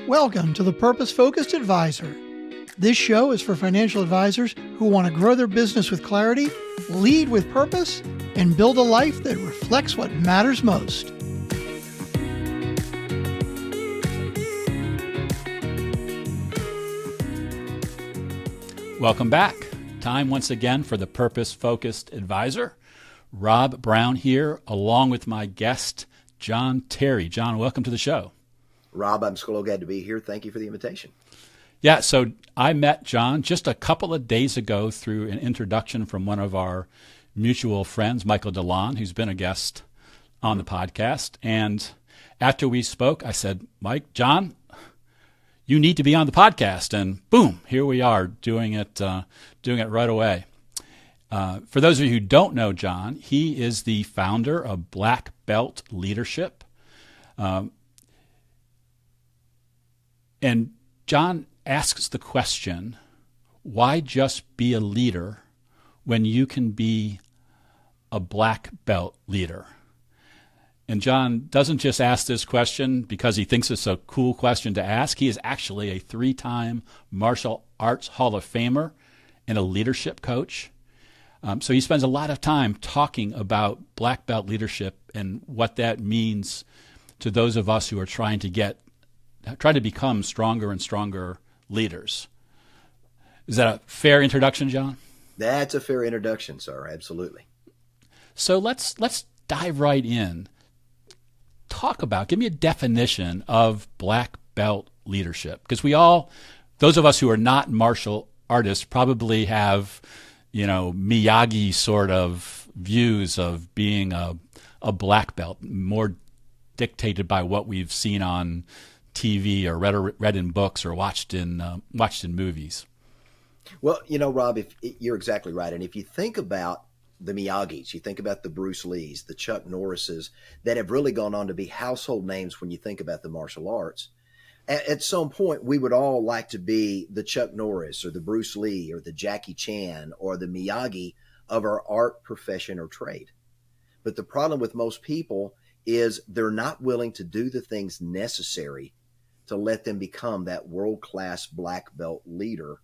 Welcome to the Purpose-Focused Advisor. This show is for financial advisors who want to grow their business with clarity, lead with purpose, and build a life that reflects what matters most. Welcome back. Time once again for the Purpose-Focused Advisor. Rob Brown here, along with my guest, John Terry. John, welcome to the show. Rob, I'm so glad to be here. Thank you for the invitation. Yeah, so I met John just a couple of days ago through an introduction from one of our mutual friends, Michael DeLon, who's been a guest on the podcast. And after we spoke, I said, John, you need to be on the podcast. And boom, here we are doing it right away. For those of you who don't know John, he is the founder of Black Belt Leadership. And John asks the question, why just be a leader when you can be a black belt leader? And John doesn't just ask this question because he thinks it's a cool question to ask. He is actually a 3-time martial arts Hall of Famer and a leadership coach. So he spends a lot of time talking about black belt leadership and what that means to those of us who are trying to become stronger and stronger leaders. Is that a fair introduction, John? That's a fair introduction, sir. Absolutely. So let's dive right in. Give me a definition of black belt leadership, because those of us who are not martial artists probably have, Miyagi sort of views of being a black belt, more dictated by what we've seen on TV or read in books or watched in movies. Well, Rob, you're exactly right. And if you think about the Miyagis, you think about the Bruce Lees, the Chuck Norrises that have really gone on to be household names when you think about the martial arts. At some point, we would all like to be the Chuck Norris or the Bruce Lee or the Jackie Chan or the Miyagi of our art, profession, or trade. But the problem with most people is they're not willing to do the things necessary to let them become that world-class black belt leader.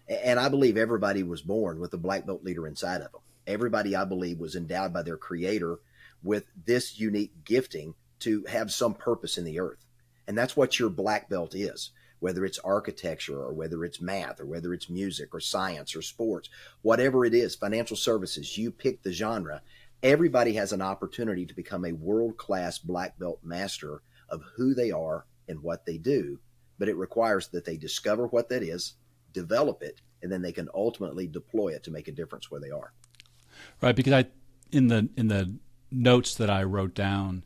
And I believe everybody was born with a black belt leader inside of them. Everybody, I believe, was endowed by their creator with this unique gifting to have some purpose in the earth. And that's what your black belt is, whether it's architecture or whether it's math or whether it's music or science or sports, whatever it is, financial services, you pick the genre. Everybody has an opportunity to become a world-class black belt master of who they are and what they do, but it requires that they discover what that is, develop it, and then they can ultimately deploy it to make a difference where they are. Right, because in the notes that I wrote down,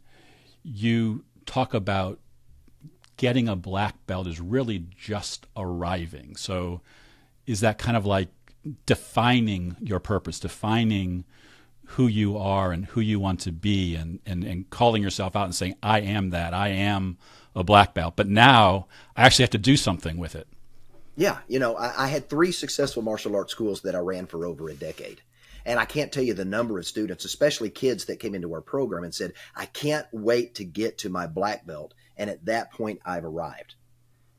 you talk about getting a black belt is really just arriving. So is that kind of like defining your purpose, defining who you are and who you want to be, and calling yourself out and saying, I am that, I am a black belt, but now I actually have to do something with it. Yeah, I had 3 successful martial arts schools that I ran for over a decade. And I can't tell you the number of students, especially kids that came into our program and said, I can't wait to get to my black belt. And at that point, I've arrived.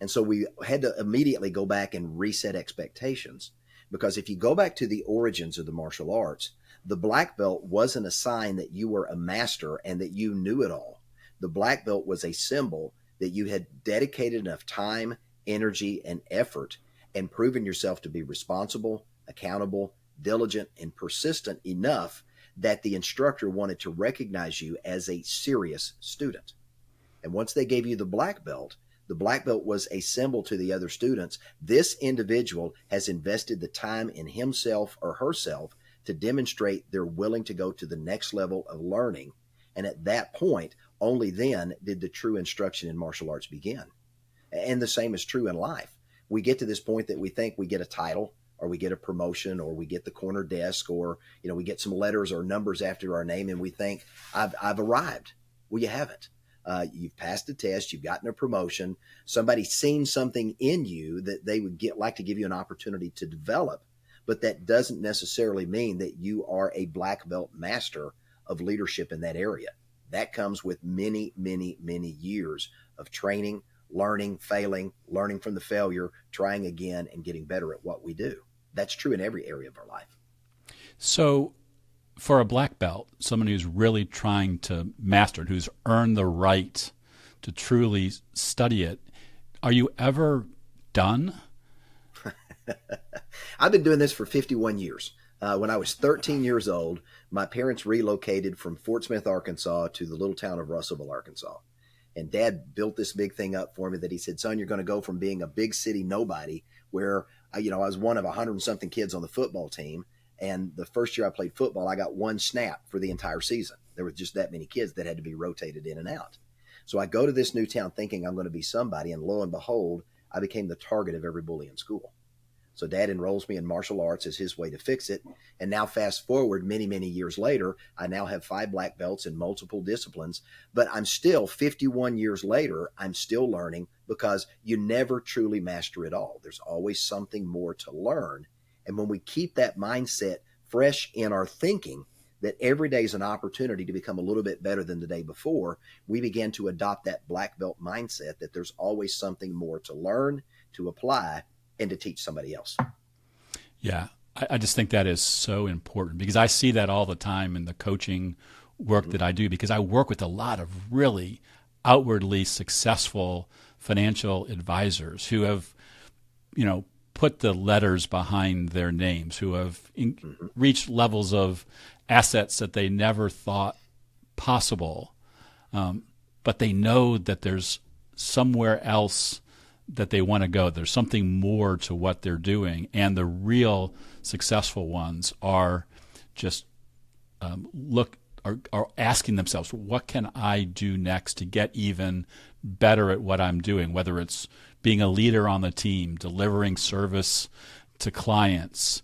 And so we had to immediately go back and reset expectations. Because if you go back to the origins of the martial arts, the black belt wasn't a sign that you were a master and that you knew it all. The black belt was a symbol that you had dedicated enough time, energy, and effort and proven yourself to be responsible, accountable, diligent, and persistent enough that the instructor wanted to recognize you as a serious student. And once they gave you the black belt was a symbol to the other students. This individual has invested the time in himself or herself to demonstrate they're willing to go to the next level of learning. And at that point, only then did the true instruction in martial arts begin. And the same is true in life. We get to this point that we think we get a title, or we get a promotion, or we get the corner desk, or we get some letters or numbers after our name, and we think I've arrived. Well, you haven't. You've passed the test. You've gotten a promotion. Somebody's seen something in you that they would like to give you an opportunity to develop, but that doesn't necessarily mean that you are a black belt master of leadership in that area. That comes with many, many, many years of training, learning, failing, learning from the failure, trying again, and getting better at what we do. That's true in every area of our life. So for a black belt, someone who's really trying to master it, who's earned the right to truly study it, are you ever done? I've been doing this for 51 years. When I was 13 years old, my parents relocated from Fort Smith, Arkansas to the little town of Russellville, Arkansas. And Dad built this big thing up for me that he said, son, you're going to go from being a big city nobody where, I was one of 100 and something kids on the football team. And the first year I played football, I got one snap for the entire season. There were just that many kids that had to be rotated in and out. So I go to this new town thinking I'm going to be somebody. And lo and behold, I became the target of every bully in school. So Dad enrolls me in martial arts as his way to fix it. And now fast forward many, many years later, I now have 5 black belts in multiple disciplines. But I'm still 51 years later, I'm still learning because you never truly master it all. There's always something more to learn. And when we keep that mindset fresh in our thinking, that every day is an opportunity to become a little bit better than the day before, we begin to adopt that black belt mindset that there's always something more to learn, to apply, and to teach somebody else. Yeah, I just think that is so important because I see that all the time in the coaching work that I do, because I work with a lot of really outwardly successful financial advisors who have, put the letters behind their names, who have reached levels of assets that they never thought possible. But they know that there's somewhere else that they want to go. There's something more to what they're doing. And the real successful ones are just are asking themselves, what can I do next to get even better at what I'm doing, whether it's being a leader on the team, delivering service to clients,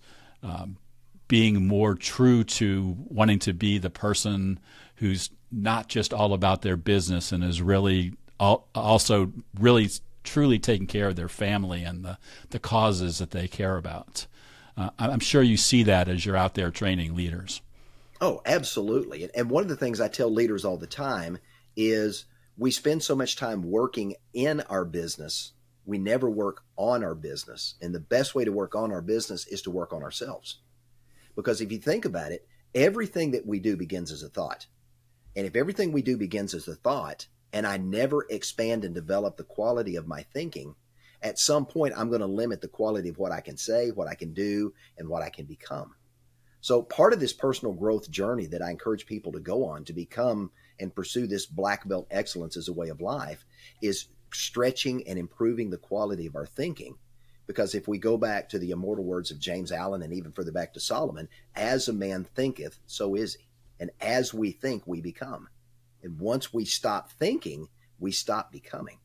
being more true to wanting to be the person who's not just all about their business and is really also really truly taking care of their family and the causes that they care about. I'm sure you see that as you're out there training leaders. Oh, absolutely. And one of the things I tell leaders all the time is we spend so much time working in our business, we never work on our business. And the best way to work on our business is to work on ourselves. Because if you think about it, everything that we do begins as a thought. And if everything we do begins as a thought, and I never expand and develop the quality of my thinking, at some point I'm going to limit the quality of what I can say, what I can do, and what I can become. So part of this personal growth journey that I encourage people to go on to become and pursue this black belt excellence as a way of life is stretching and improving the quality of our thinking. Because if we go back to the immortal words of James Allen and even further back to Solomon, as a man thinketh, so is he. And as we think, we become. And once we stop thinking, we stop becoming.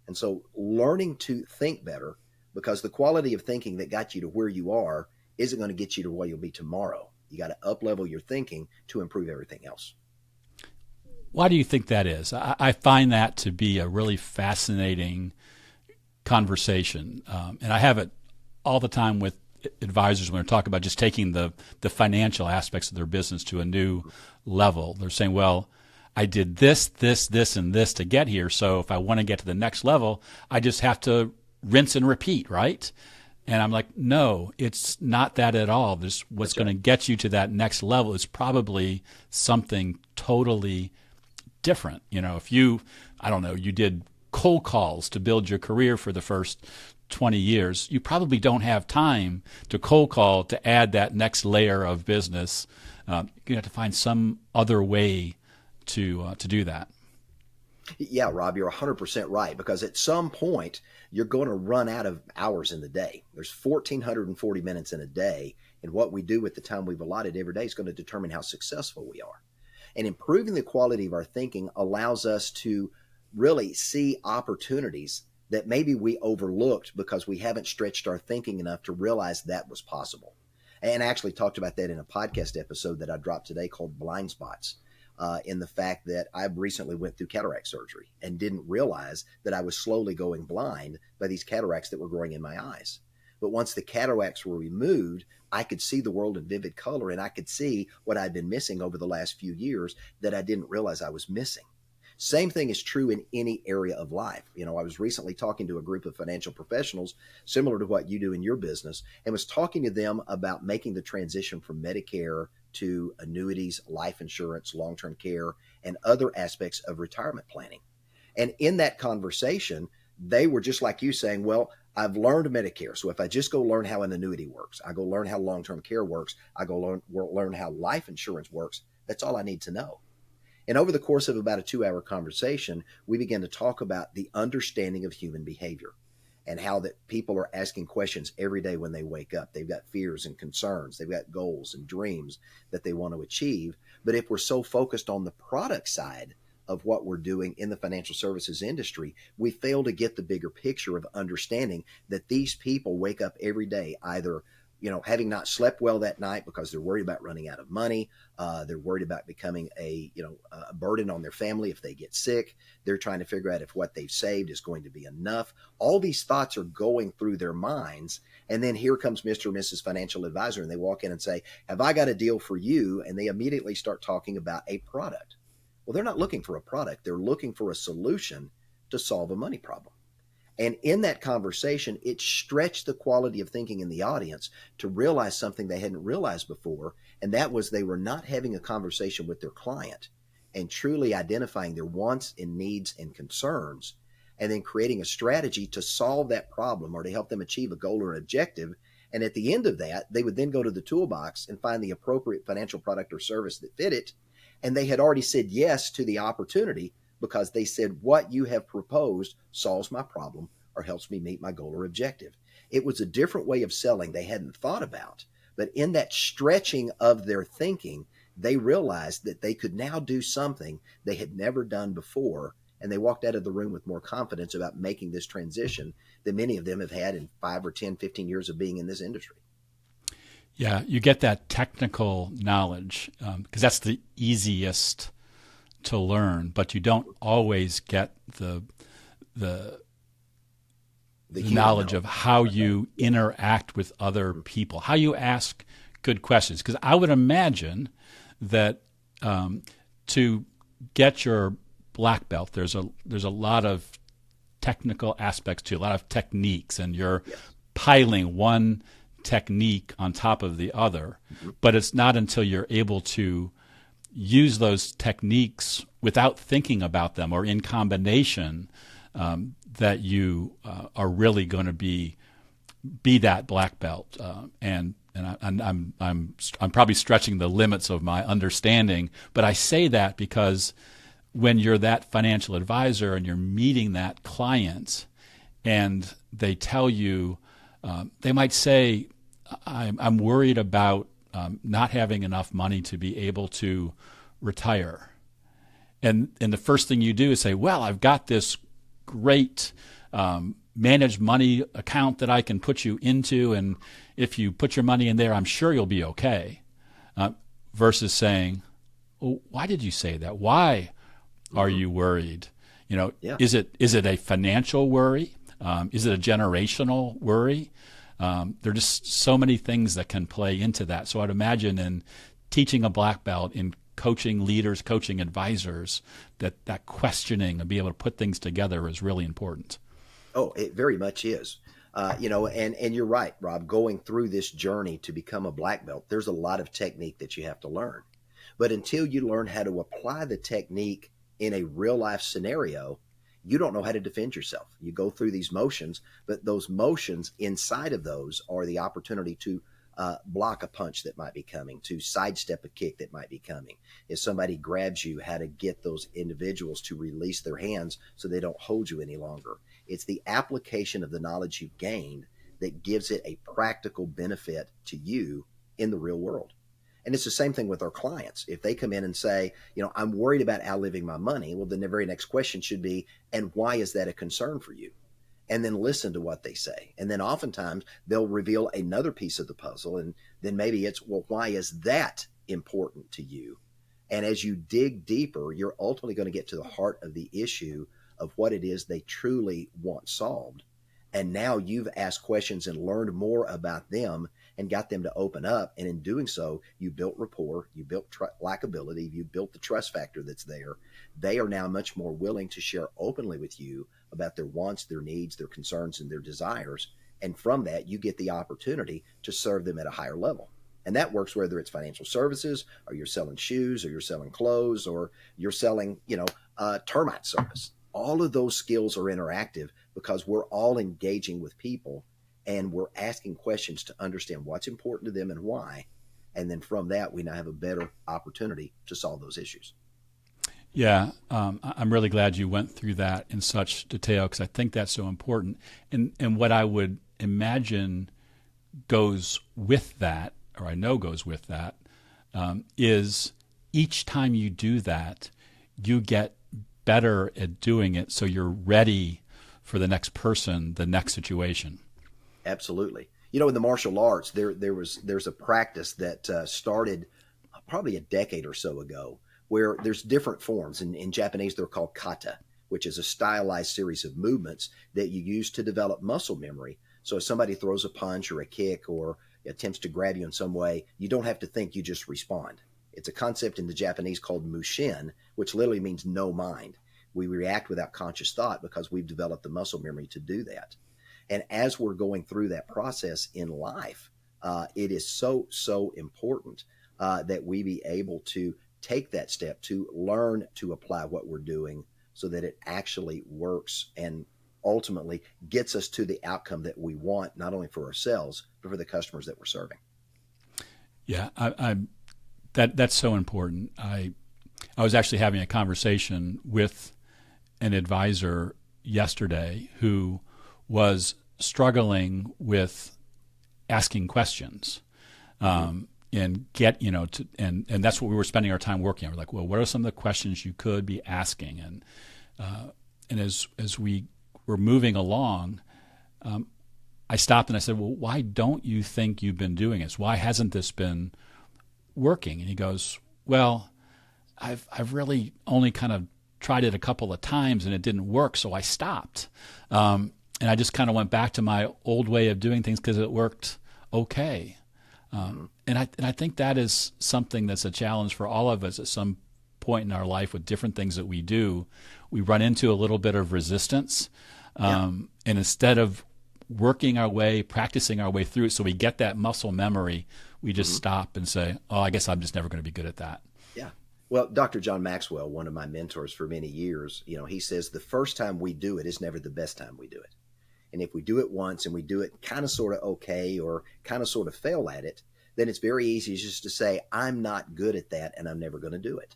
And so learning to think better, because the quality of thinking that got you to where you are isn't going to get you to where you'll be tomorrow. You got to up-level your thinking to improve everything else. Why do you think that is? I find that to be a really fascinating conversation. And I have it all the time with advisors when they're talking about just taking the financial aspects of their business to a new level. They're saying, well, I did this, and this to get here. So if I want to get to the next level, I just have to rinse and repeat, right? And I'm like, no, it's not that at all. What's going to get you to that next level is probably something totally different. If you did cold calls to build your career for the first 20 years, you probably don't have time to cold call to add that next layer of business. You have to find some other way to do that. Yeah, Rob, you're 100% right, because at some point you're going to run out of hours in the day. There's 1,440 minutes in a day, and what we do with the time we've allotted every day is going to determine how successful we are. And improving the quality of our thinking allows us to really see opportunities that maybe we overlooked because we haven't stretched our thinking enough to realize that was possible. And I actually talked about that in a podcast episode that I dropped today called Blind Spots. In the fact that I recently went through cataract surgery and didn't realize that I was slowly going blind by these cataracts that were growing in my eyes. But once the cataracts were removed, I could see the world in vivid color, and I could see what I'd been missing over the last few years that I didn't realize I was missing. Same thing is true in any area of life. I was recently talking to a group of financial professionals, similar to what you do in your business, and was talking to them about making the transition from Medicare to annuities, life insurance, long-term care, and other aspects of retirement planning. And in that conversation, they were just like you saying, well, I've learned Medicare. So if I just go learn how an annuity works, I go learn how long-term care works, I go learn how life insurance works, that's all I need to know. And over the course of about a 2-hour conversation, we began to talk about the understanding of human behavior and how that people are asking questions every day when they wake up. They've got fears and concerns. They've got goals and dreams that they want to achieve. But if we're so focused on the product side of what we're doing in the financial services industry, we fail to get the bigger picture of understanding that these people wake up every day either having not slept well that night because they're worried about running out of money. They're worried about becoming a burden on their family if they get sick. They're trying to figure out if what they've saved is going to be enough. All these thoughts are going through their minds. And then here comes Mr. or Mrs. Financial Advisor, and they walk in and say, have I got a deal for you? And they immediately start talking about a product. Well, they're not looking for a product. They're looking for a solution to solve a money problem. And in that conversation, it stretched the quality of thinking in the audience to realize something they hadn't realized before. And that was they were not having a conversation with their client and truly identifying their wants and needs and concerns, and then creating a strategy to solve that problem or to help them achieve a goal or objective. And at the end of that, they would then go to the toolbox and find the appropriate financial product or service that fit it. And they had already said yes to the opportunity because they said, what you have proposed solves my problem or helps me meet my goal or objective. It was a different way of selling they hadn't thought about. But in that stretching of their thinking, they realized that they could now do something they had never done before. And they walked out of the room with more confidence about making this transition than many of them have had in 5 or 10, 15 years of being in this industry. Yeah, you get that technical knowledge because that's the easiest to learn, but you don't always get the knowledge of how you interact with other people, how you ask good questions. Because I would imagine that to get your black belt, there's a lot of technical aspects to it, a lot of techniques, and you're piling one technique on top of the other. But it's not until you're able to use those techniques without thinking about them or in combination that you are really going to be that black belt. And I'm probably stretching the limits of my understanding, but I say that because when you're that financial advisor and you're meeting that client and they tell you, they might say, I'm worried about not having enough money to be able to retire. And the first thing you do is say, well, I've got this great managed money account that I can put you into, and if you put your money in there, I'm sure you'll be okay. Versus saying, well, why did you say that? Why are you worried? Is it a financial worry? Is it a generational worry? There are just so many things that can play into that. So I'd imagine in teaching a black belt, in coaching leaders, coaching advisors, that questioning and be able to put things together is really important. Oh, it very much is. And you're right, Rob, going through this journey to become a black belt, there's a lot of technique that you have to learn. But until you learn how to apply the technique in a real life scenario, you don't know how to defend yourself. You go through these motions, but those motions inside of those are the opportunity to block a punch that might be coming, to sidestep a kick that might be coming. If somebody grabs you, how to get those individuals to release their hands so they don't hold you any longer. It's the application of the knowledge you've gained that gives it a practical benefit to you in the real world. And it's the same thing with our clients. If they come in and say, I'm worried about outliving my money, well, then the very next question should be, and why is that a concern for you? And then listen to what they say. And then oftentimes they'll reveal another piece of the puzzle. And then maybe it's, well, why is that important to you? And as you dig deeper, you're ultimately going to get to the heart of the issue of what it is they truly want solved. And now you've asked questions and learned more about them and got them to open up. And in doing so, you built rapport, you built likability, you built the trust factor that's there. They are now much more willing to share openly with you about their wants, their needs, their concerns, and their desires. And from that, you get the opportunity to serve them at a higher level. And that works whether it's financial services, or you're selling shoes, or you're selling clothes, or you're selling, termite service. All of those skills are interactive because we're all engaging with people and we're asking questions to understand what's important to them and why. And then from that, we now have a better opportunity to solve those issues. Yeah, I'm really glad you went through that in such detail because I think that's so important. And what I would imagine goes with that, or I know goes with that, is each time you do that, you get better at doing it so you're ready for the next person, the next situation. Absolutely. In the martial arts, there's a practice that started probably a decade or so ago where there's different forms. In Japanese, they're called kata, which is a stylized series of movements that you use to develop muscle memory. So if somebody throws a punch or a kick or attempts to grab you in some way, you don't have to think, you just respond. It's a concept in the Japanese called mushin, which literally means no mind. We react without conscious thought because we've developed the muscle memory to do that. And as we're going through that process in life, it is so important that we be able to take that step to learn to apply what we're doing so that it actually works and ultimately gets us to the outcome that we want, not only for ourselves, but for the customers that we're serving. Yeah, that's so important. I was actually having a conversation with an advisor yesterday who was struggling with asking questions, and and that's what we were spending our time working on. We're like, well, what are some of the questions you could be asking? And as we were moving along, I stopped and I said, well, why don't you think you've been doing this? Why hasn't this been working? And he goes, well, I've really only kind of tried it a couple of times and it didn't work, so I stopped. And I just kind of went back to my old way of doing things because it worked okay. And I think that is something that's a challenge for all of us at some point in our life with different things that we do. We run into a little bit of resistance. And instead of working our way, practicing our way through it so we get that muscle memory, we just stop and say, oh, I guess I'm just never going to be good at that. Yeah. Well, Dr. John Maxwell, one of my mentors for many years, he says the first time we do it is never the best time we do it. And if we do it once and we do it kind of sort of okay or kind of sort of fail at it, then it's very easy just to say, I'm not good at that and I'm never going to do it.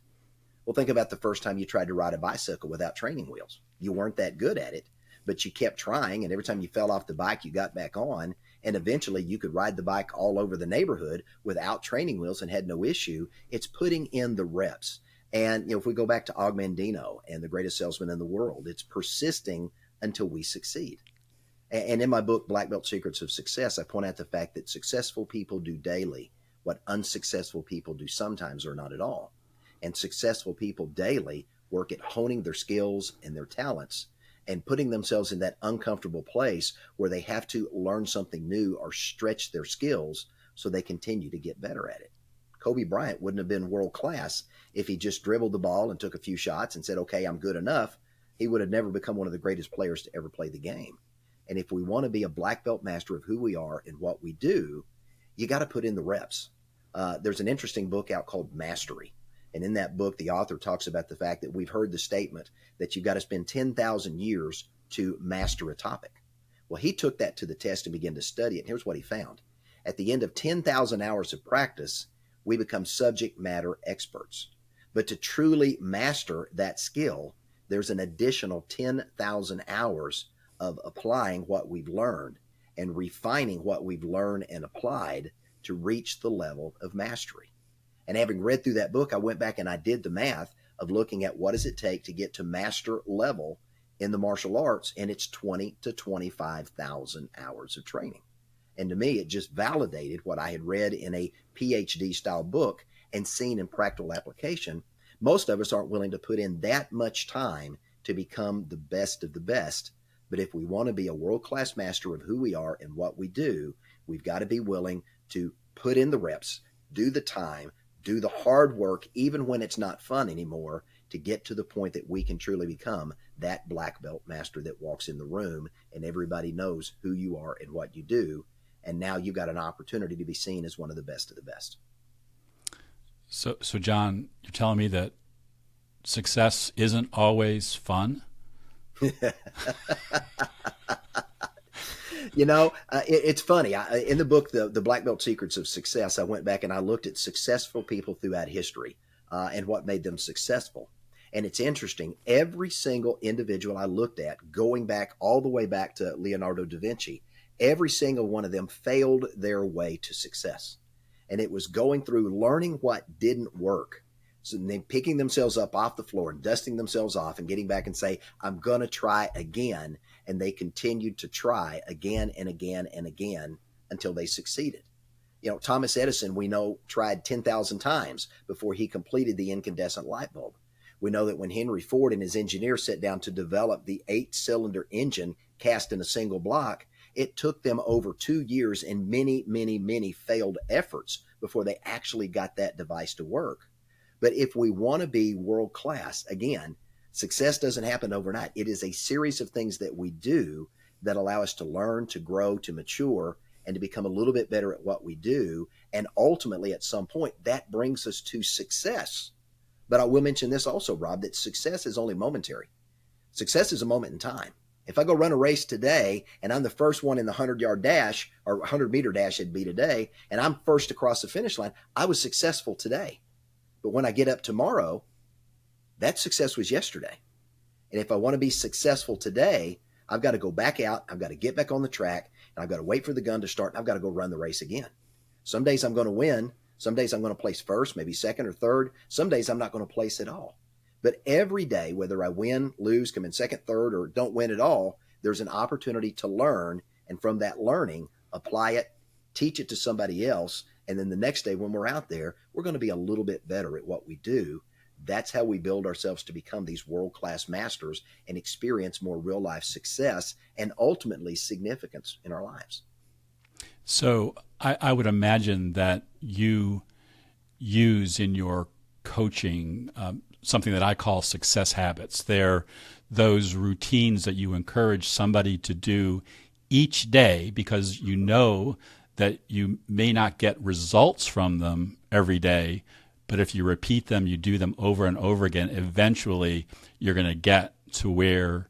Well, think about the first time you tried to ride a bicycle without training wheels. You weren't that good at it, but you kept trying. And every time you fell off the bike, you got back on. And eventually you could ride the bike all over the neighborhood without training wheels and had no issue. It's putting in the reps. And, if we go back to Og Mandino and the greatest salesman in the world, it's persisting until we succeed. And in my book, Black Belt Secrets of Success, I point out the fact that successful people do daily what unsuccessful people do sometimes or not at all. And successful people daily work at honing their skills and their talents and putting themselves in that uncomfortable place where they have to learn something new or stretch their skills so they continue to get better at it. Kobe Bryant wouldn't have been world class if he just dribbled the ball and took a few shots and said, okay, I'm good enough. He would have never become one of the greatest players to ever play the game. And if we want to be a black belt master of who we are and what we do, you got to put in the reps. There's an interesting book out called Mastery. And in that book, the author talks about the fact that we've heard the statement that you've got to spend 10,000 years to master a topic. Well, he took that to the test and began to study it. And here's what he found. At the end of 10,000 hours of practice, we become subject matter experts. But to truly master that skill, there's an additional 10,000 hours of applying what we've learned and refining what we've learned and applied to reach the level of mastery. And having read through that book, I went back and I did the math of looking at what does it take to get to master level in the martial arts, and it's 20 to 25,000 hours of training. And to me, it just validated what I had read in a PhD style book and seen in practical application. Most of us aren't willing to put in that much time to become the best of the best. But if we want to be a world-class master of who we are and what we do, we've got to be willing to put in the reps, do the time, do the hard work, even when it's not fun anymore, to get to the point that we can truly become that black belt master that walks in the room and everybody knows who you are and what you do. And now you've got an opportunity to be seen as one of the best of the best. So John, you're telling me that success isn't always fun? It's funny. In the book, the Black Belt Secrets of Success, I went back and I looked at successful people throughout history and what made them successful. And it's interesting. Every single individual I looked at, going back all the way back to Leonardo da Vinci, every single one of them failed their way to success. And it was going through learning what didn't work. So then picking themselves up off the floor and dusting themselves off and getting back and say, I'm going to try again. And they continued to try again and again and again until they succeeded. Thomas Edison, we know, tried 10,000 times before he completed the incandescent light bulb. We know that when Henry Ford and his engineers sat down to develop the 8-cylinder engine cast in a single block, it took them over 2 years and many, many, many failed efforts before they actually got that device to work. But if we want to be world class, again, success doesn't happen overnight. It is a series of things that we do that allow us to learn, to grow, to mature, and to become a little bit better at what we do. And ultimately, at some point, that brings us to success. But I will mention this also, Rob, that success is only momentary. Success is a moment in time. If I go run a race today and I'm the first one in the 100-yard dash or 100-meter dash it'd be today, and I'm first across the finish line, I was successful today. But when I get up tomorrow, that success was yesterday. And if I want to be successful today, I've got to go back out, I've got to get back on the track, and I've got to wait for the gun to start, and I've got to go run the race again. Some days I'm going to win. Some days I'm going to place first, maybe second or third. Some days I'm not going to place at all. But every day, whether I win, lose, come in second, third, or don't win at all, there's an opportunity to learn. And from that learning, apply it, teach it to somebody else. And then the next day when we're out there, we're going to be a little bit better at what we do. That's how we build ourselves to become these world-class masters and experience more real-life success and ultimately significance in our lives. So I would imagine that you use in your coaching something that I call success habits. They're those routines that you encourage somebody to do each day because you know that you may not get results from them every day, but if you repeat them, you do them over and over again, eventually you're going to get to where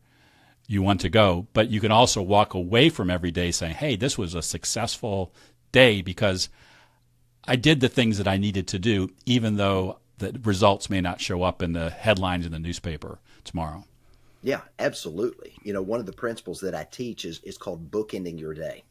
you want to go. But you can also walk away from every day saying, hey, this was a successful day because I did the things that I needed to do, even though the results may not show up in the headlines in the newspaper tomorrow. Yeah, absolutely. One of the principles that I teach is called bookending your day.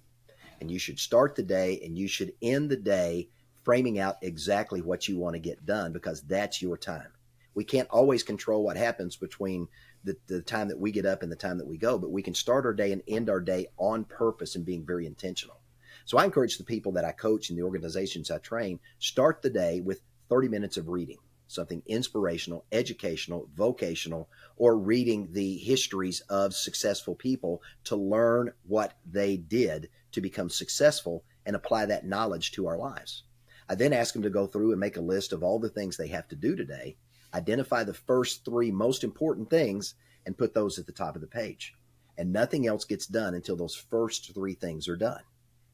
And you should start the day and you should end the day framing out exactly what you want to get done because that's your time. We can't always control what happens between the time that we get up and the time that we go, but we can start our day and end our day on purpose and being very intentional. So I encourage the people that I coach and the organizations I train, start the day with 30 minutes of reading, something inspirational, educational, vocational, or reading the histories of successful people to learn what they did to become successful and apply that knowledge to our lives. I then ask them to go through and make a list of all the things they have to do today, identify the first 3 most important things, and put those at the top of the page. And nothing else gets done until those first 3 things are done.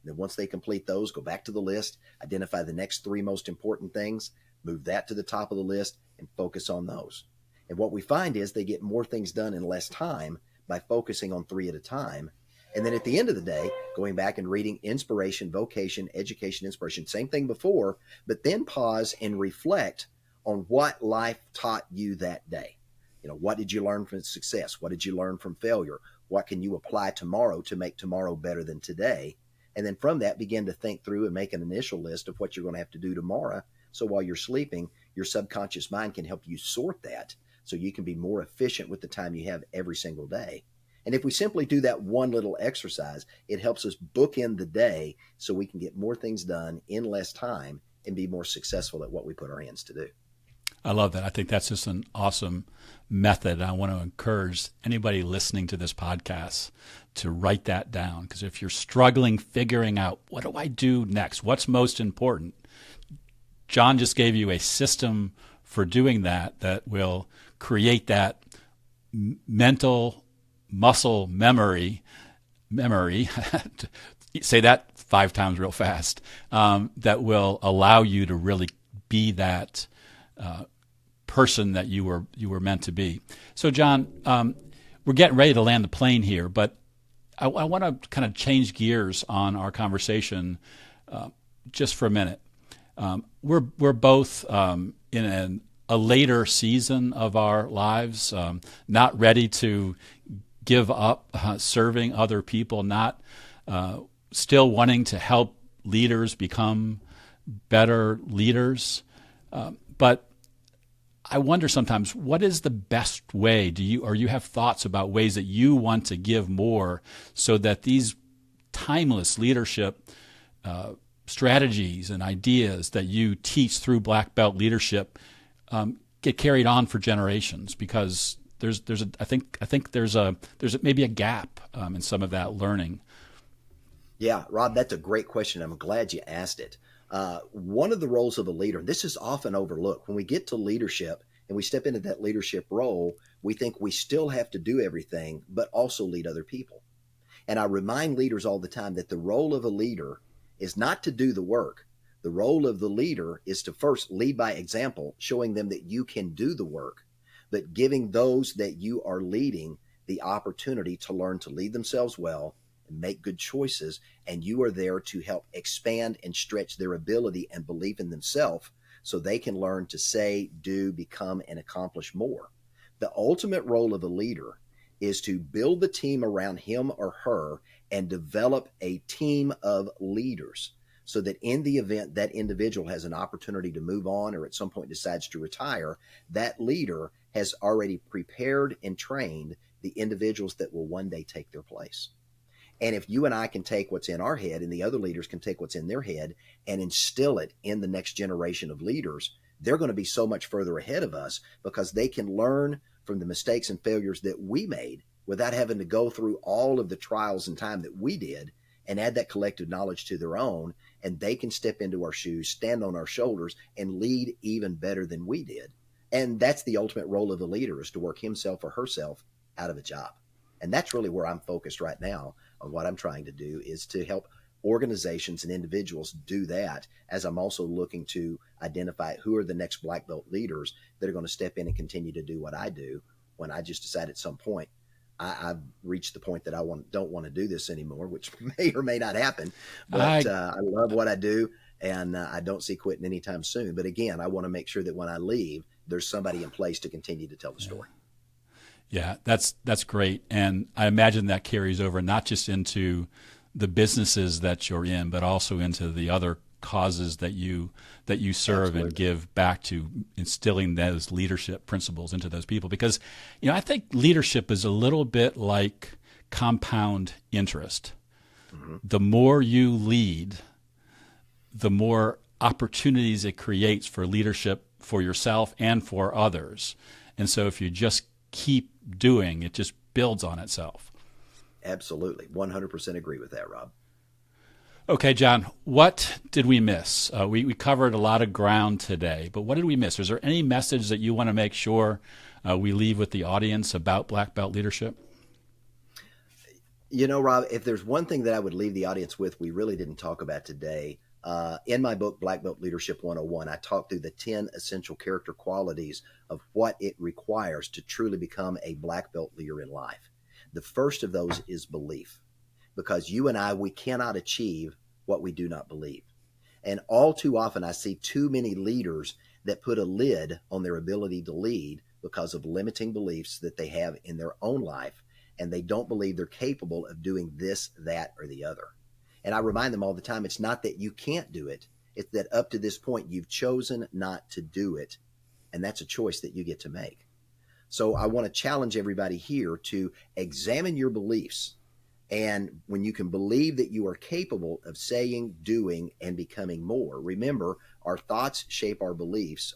And then once they complete those, go back to the list, identify the next 3 most important things, move that to the top of the list, and focus on those. And what we find is they get more things done in less time by focusing on 3 at a time. And then at the end of the day, going back and reading inspiration, vocation, education, inspiration, same thing before, but then pause and reflect on what life taught you that day. What did you learn from success? What did you learn from failure? What can you apply tomorrow to make tomorrow better than today? And then from that, begin to think through and make an initial list of what you're going to have to do tomorrow. So while you're sleeping, your subconscious mind can help you sort that so you can be more efficient with the time you have every single day. And if we simply do that one little exercise, it helps us bookend the day so we can get more things done in less time and be more successful at what we put our hands to do. I love that. I think that's just an awesome method. I want to encourage anybody listening to this podcast to write that down, because if you're struggling figuring out, what do I do next? What's most important? John just gave you a system for doing that will create that mental muscle memory, say that 5 times real fast, that will allow you to really be that person that you were meant to be. So, John, we're getting ready to land the plane here, but I want to kind of change gears on our conversation just for a minute. We're both in a later season of our lives, not ready to give up serving other people, not still wanting to help leaders become better leaders. But I wonder sometimes, what is the best way? Do you have thoughts about ways that you want to give more so that these timeless leadership strategies and ideas that you teach through Black Belt leadership get carried on for generations? Because I think there's maybe a gap in some of that learning. Yeah, Rob, that's a great question. I'm glad you asked it. One of the roles of a leader, this is often overlooked. When we get to leadership and we step into that leadership role, we think we still have to do everything, but also lead other people. And I remind leaders all the time that the role of a leader is not to do the work. The role of the leader is to first lead by example, showing them that you can do the work, but giving those that you are leading the opportunity to learn to lead themselves well and make good choices. And you are there to help expand and stretch their ability and belief in themselves so they can learn to say, do, become, and accomplish more. The ultimate role of a leader is to build the team around him or her and develop a team of leaders so that in the event that individual has an opportunity to move on or at some point decides to retire, that leader has already prepared and trained the individuals that will one day take their place. And if you and I can take what's in our head and the other leaders can take what's in their head and instill it in the next generation of leaders, they're going to be so much further ahead of us because they can learn from the mistakes and failures that we made without having to go through all of the trials and time that we did and add that collective knowledge to their own. And they can step into our shoes, stand on our shoulders, and lead even better than we did. And that's the ultimate role of a leader, is to work himself or herself out of a job. And that's really where I'm focused right now on what I'm trying to do, is to help organizations and individuals do that, as I'm also looking to identify who are the next Black Belt leaders that are going to step in and continue to do what I do when I just decide at some point I've reached the point that I don't want to do this anymore, which may or may not happen. But I love what I do, and I don't see quitting anytime soon. But again, I want to make sure that when I leave, there's somebody in place to continue to tell the story. Yeah, that's great. And I imagine that carries over not just into the businesses that you're in, but also into the other causes that you serve. Absolutely. And give back to instilling those leadership principles into those people. Because, I think leadership is a little bit like compound interest. Mm-hmm. The more you lead, the more opportunities it creates for leadership for yourself and for others. And so if you just keep doing, it just builds on itself. Absolutely. 100% agree with that, Rob. Okay, John, what did we miss? We covered a lot of ground today, but what did we miss? Is there any message that you want to make sure we leave with the audience about Black Belt leadership? Rob, if there's one thing that I would leave the audience with we really didn't talk about today, in my book, Black Belt Leadership 101, I talk through the 10 essential character qualities of what it requires to truly become a Black Belt leader in life. The first of those is belief, because you and I, we cannot achieve what we do not believe. And all too often, I see too many leaders that put a lid on their ability to lead because of limiting beliefs that they have in their own life, and they don't believe they're capable of doing this, that, or the other. And I remind them all the time, it's not that you can't do it. It's that up to this point, you've chosen not to do it. And that's a choice that you get to make. So I want to challenge everybody here to examine your beliefs And when you can believe that you are capable of saying, doing, and becoming more, remember, our thoughts shape our beliefs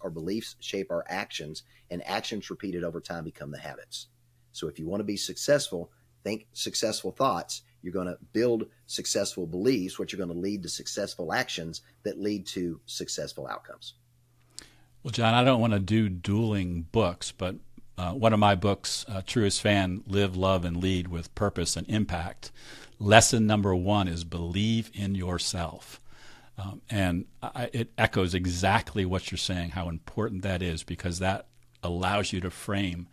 shape our actions, and actions repeated over time become the habits. So if you want to be successful, think successful thoughts. You're going to build successful beliefs, which are going to lead to successful actions that lead to successful outcomes. Well, John, I don't want to do dueling books, but one of my books, Truest Fan, Live, Love, and Lead with Purpose and Impact. Lesson number 1 is believe in yourself. It echoes exactly what you're saying, how important that is, because that allows you to frame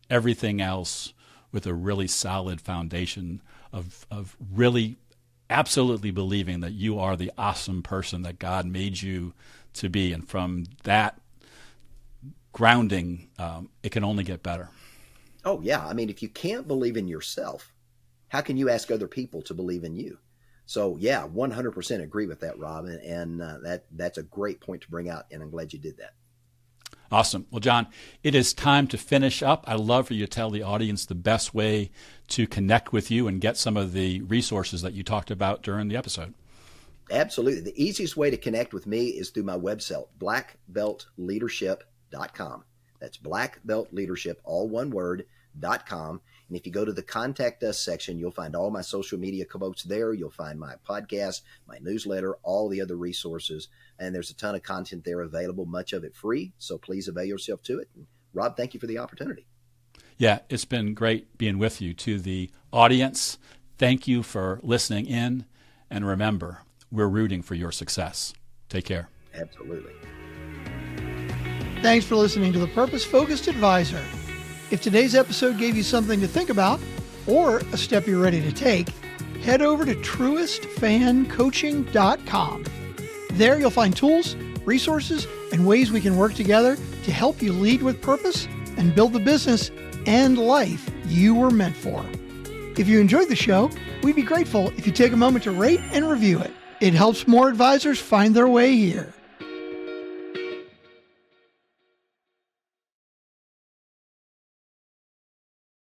everything else with a really solid foundation of really absolutely believing that you are the awesome person that God made you to be. And from that grounding, it can only get better. Oh, yeah. I mean, if you can't believe in yourself, how can you ask other people to believe in you? So, yeah, 100% agree with that, Rob. And that's a great point to bring out, and I'm glad you did that. Awesome. Well, John, it is time to finish up. I'd love for you to tell the audience the best way to connect with you and get some of the resources that you talked about during the episode. Absolutely. The easiest way to connect with me is through my website, blackbeltleadership.com. That's blackbeltleadership, all one word, .com. And if you go to the Contact Us section, you'll find all my social media quotes there. You'll find my podcast, my newsletter, all the other resources. And there's a ton of content there available, much of it free. So please avail yourself to it. And Rob, thank you for the opportunity. Yeah, it's been great being with you. To the audience, thank you for listening in. And remember, we're rooting for your success. Take care. Absolutely. Thanks for listening to The Purpose Focused Advisor. If today's episode gave you something to think about or a step you're ready to take, head over to truestfancoaching.com. There you'll find tools, resources, and ways we can work together to help you lead with purpose and build the business and life you were meant for. If you enjoyed the show, we'd be grateful if you take a moment to rate and review it. It helps more advisors find their way here.